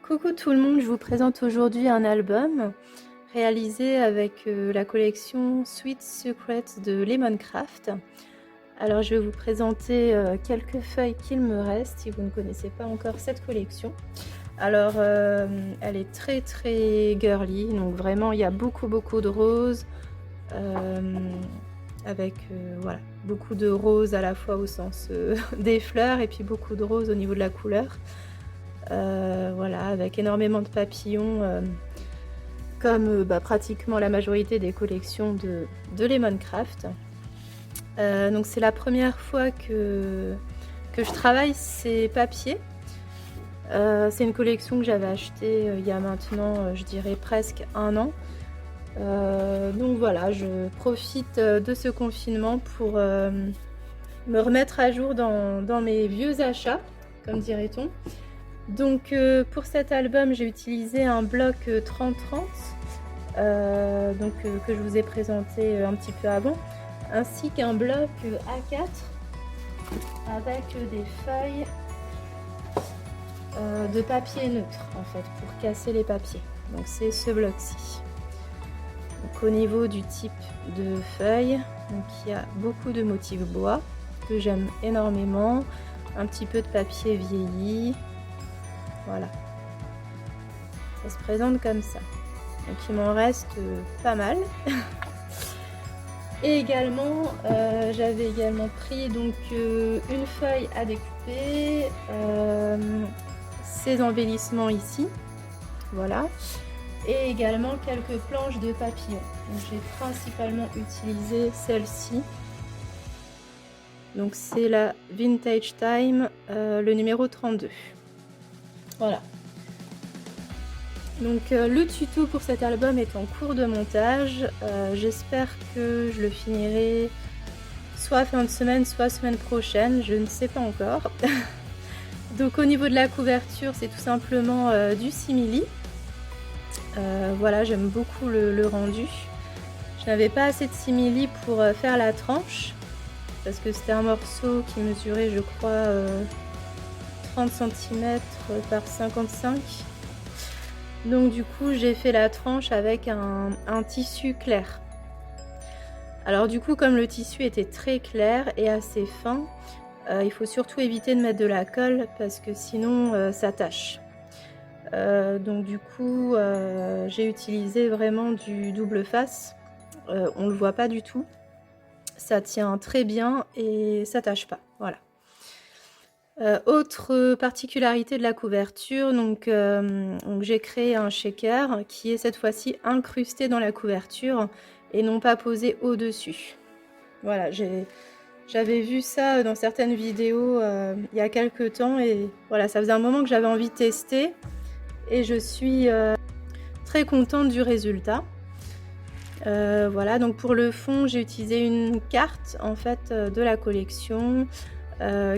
Coucou tout le monde, je vous présente aujourd'hui un album réalisé avec la collection Sweet Secrets de Lemoncraft. Alors je vais vous présenter quelques feuilles qu'il me reste si vous ne connaissez pas encore cette collection. Alors elle est très très girly, donc vraiment il y a beaucoup de roses, avec voilà, beaucoup de roses à la fois au sens des fleurs et puis beaucoup de roses au niveau de la couleur. Voilà, avec énormément de papillons, comme pratiquement la majorité des collections de Lemoncraft. Donc c'est la première fois que je travaille ces papiers. C'est une collection que j'avais achetée il y a maintenant, je dirais presque 1 an. Donc voilà, je profite de ce confinement pour me remettre à jour dans mes vieux achats, comme dirait-on. Donc pour cet album, j'ai utilisé un bloc 30-30, que je vous ai présenté un petit peu avant, ainsi qu'un bloc A4 avec des feuilles de papier neutre en fait pour casser les papiers. Donc c'est ce bloc-ci. Donc au niveau du type de feuilles, donc il y a beaucoup de motifs bois que j'aime énormément, un petit peu de papier vieilli. Voilà, ça se présente comme ça. Donc il m'en reste pas mal. Et également, j'avais également pris donc une feuille à découper, ces embellissements ici, voilà, et également quelques planches de papillons. Donc j'ai principalement utilisé celle-ci. Donc c'est la Vintage Time, le numéro 32. Voilà. Donc le tuto pour cet album est en cours de montage. J'espère que je le finirai soit fin de semaine, soit semaine prochaine, je ne sais pas encore. Donc au niveau de la couverture, c'est tout simplement du simili. Voilà, j'aime beaucoup le rendu. Je n'avais pas assez de simili pour faire la tranche, parce que c'était un morceau qui mesurait, je crois, 30 cm par 55. Donc du coup j'ai fait la tranche avec un tissu clair. Alors du coup, comme le tissu était très clair et assez fin, il faut surtout éviter de mettre de la colle parce que sinon ça tâche. Donc du coup j'ai utilisé vraiment du double face. On le voit pas du tout, ça tient très bien et ça tâche pas, voilà. Autre particularité de la couverture, donc j'ai créé un shaker qui est cette fois-ci incrusté dans la couverture et non pas posé au-dessus. Voilà, j'avais vu ça dans certaines vidéos il y a quelques temps et voilà, ça faisait un moment que j'avais envie de tester et je suis très contente du résultat. Voilà, donc pour le fond, j'ai utilisé une carte en fait de la collection.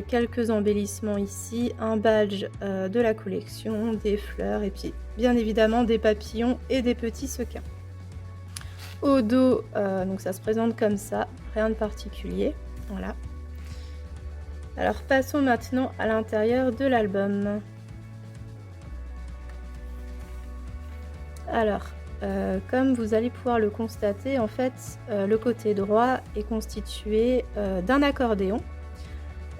Quelques embellissements ici, un badge de la collection, des fleurs et puis bien évidemment des papillons et des petits sequins. Au dos, donc ça se présente comme ça, rien de particulier, voilà. Alors passons maintenant à l'intérieur de l'album. Alors, comme vous allez pouvoir le constater, en fait, le côté droit est constitué d'un accordéon.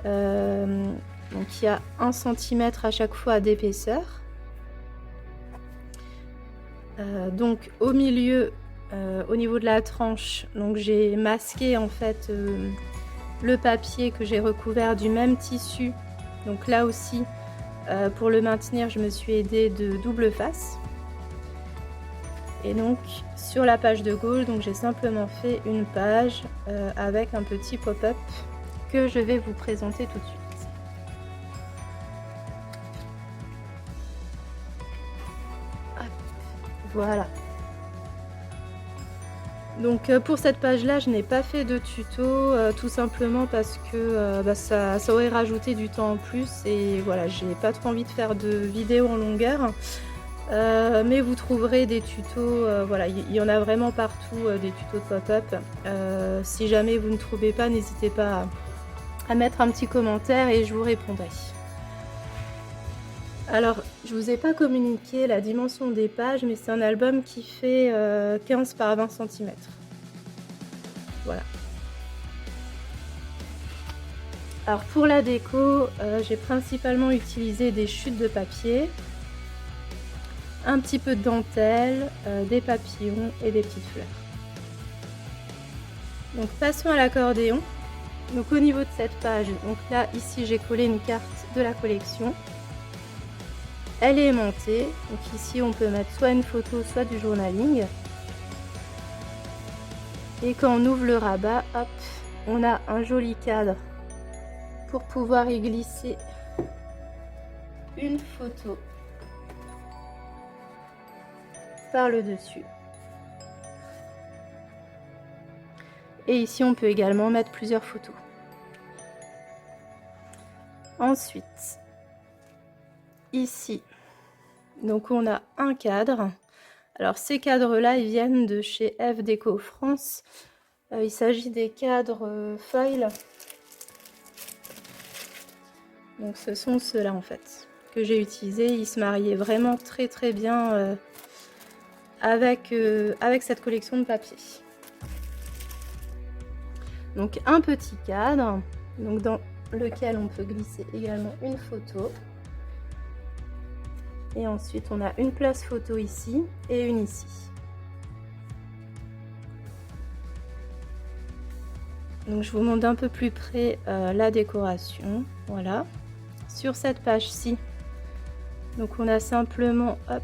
Donc il y a 1 cm à chaque fois d'épaisseur. Donc au milieu, au niveau de la tranche, donc j'ai masqué en fait le papier que j'ai recouvert du même tissu. Donc là aussi, pour le maintenir, je me suis aidée de double face. Et donc sur la page de gauche, donc j'ai simplement fait une page avec un petit pop-up que je vais vous présenter tout de suite. Hop, voilà. Donc pour cette page-là, je n'ai pas fait de tuto, tout simplement parce que ça aurait rajouté du temps en plus et voilà, j'ai pas trop envie de faire de vidéos en longueur. Mais vous trouverez des tutos, voilà, il y en a vraiment partout, des tutos de pop-up. Si jamais vous ne trouvez pas, n'hésitez pas à mettre un petit commentaire et je vous répondrai. Alors, je vous ai pas communiqué la dimension des pages, mais c'est un album qui fait 15 par 20 cm. Voilà. Alors pour la déco, j'ai principalement utilisé des chutes de papier, un petit peu de dentelle, des papillons et des petites fleurs. Donc passons à l'accordéon. Donc au niveau de cette page, donc là ici j'ai collé une carte de la collection. Elle est aimantée, donc ici on peut mettre soit une photo, soit du journaling. Et quand on ouvre le rabat, hop, on a un joli cadre pour pouvoir y glisser une photo par le dessus. Et ici on peut également mettre plusieurs photos. Ensuite, ici, donc on a un cadre. Alors ces cadres-là, ils viennent de chez F Déco France. Il s'agit des cadres foil. Donc ce sont ceux-là en fait que j'ai utilisés. Ils se mariaient vraiment très très bien avec cette collection de papier. Donc un petit cadre, donc dans lequel on peut glisser également une photo. Et ensuite on a une place photo ici et une ici. Donc je vous montre d'un peu plus près la décoration. Voilà. Sur cette page-ci, donc on a simplement hop,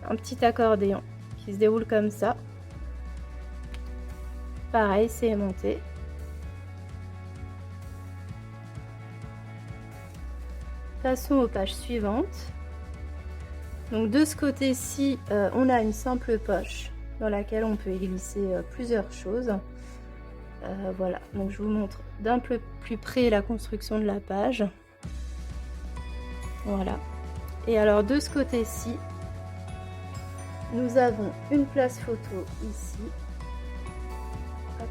un petit accordéon qui se déroule comme ça. Pareil, c'est aimanté. Passons aux pages suivantes. Donc de ce côté-ci, on a une simple poche dans laquelle on peut y glisser plusieurs choses. Voilà, donc je vous montre d'un peu plus près la construction de la page. Voilà. Et alors de ce côté-ci, nous avons une place photo ici. Hop.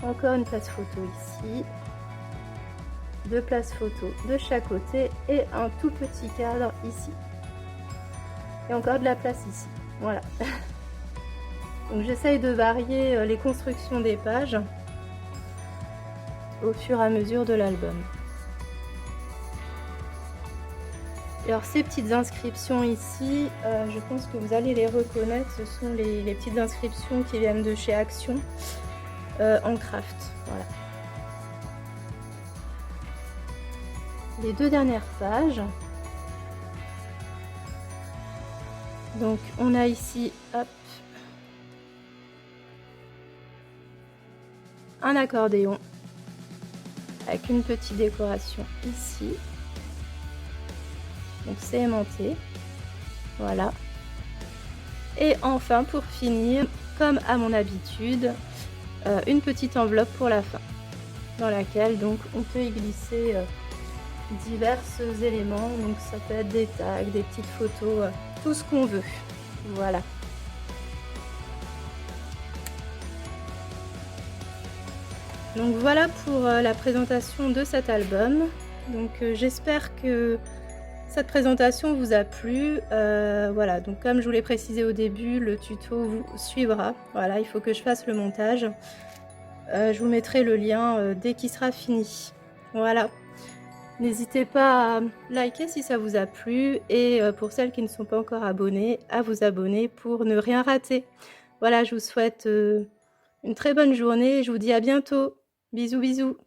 Encore une place photo ici. Deux places photos de chaque côté et un tout petit cadre ici. Et encore de la place ici. Voilà. Donc j'essaye de varier les constructions des pages au fur et à mesure de l'album. Alors ces petites inscriptions ici, je pense que vous allez les reconnaître, ce sont les petites inscriptions qui viennent de chez Action en craft. Voilà. Les deux dernières pages. Donc on a ici, hop, un accordéon avec une petite décoration ici. Donc c'est aimanté. Voilà. Et enfin pour finir, comme à mon habitude, une petite enveloppe pour la fin, dans laquelle donc on peut y glisser divers éléments. Donc ça peut être des tags, des petites photos, tout ce qu'on veut. Voilà. Donc voilà pour la présentation de cet album. Donc j'espère que cette présentation vous a plu. Voilà, donc comme je vous l'ai précisé au début, le tuto vous suivra. Voilà, il faut que je fasse le montage. Je vous mettrai le lien dès qu'il sera fini. Voilà. N'hésitez pas à liker si ça vous a plu et pour celles qui ne sont pas encore abonnées, à vous abonner pour ne rien rater. Voilà, je vous souhaite une très bonne journée et je vous dis à bientôt. Bisous, bisous.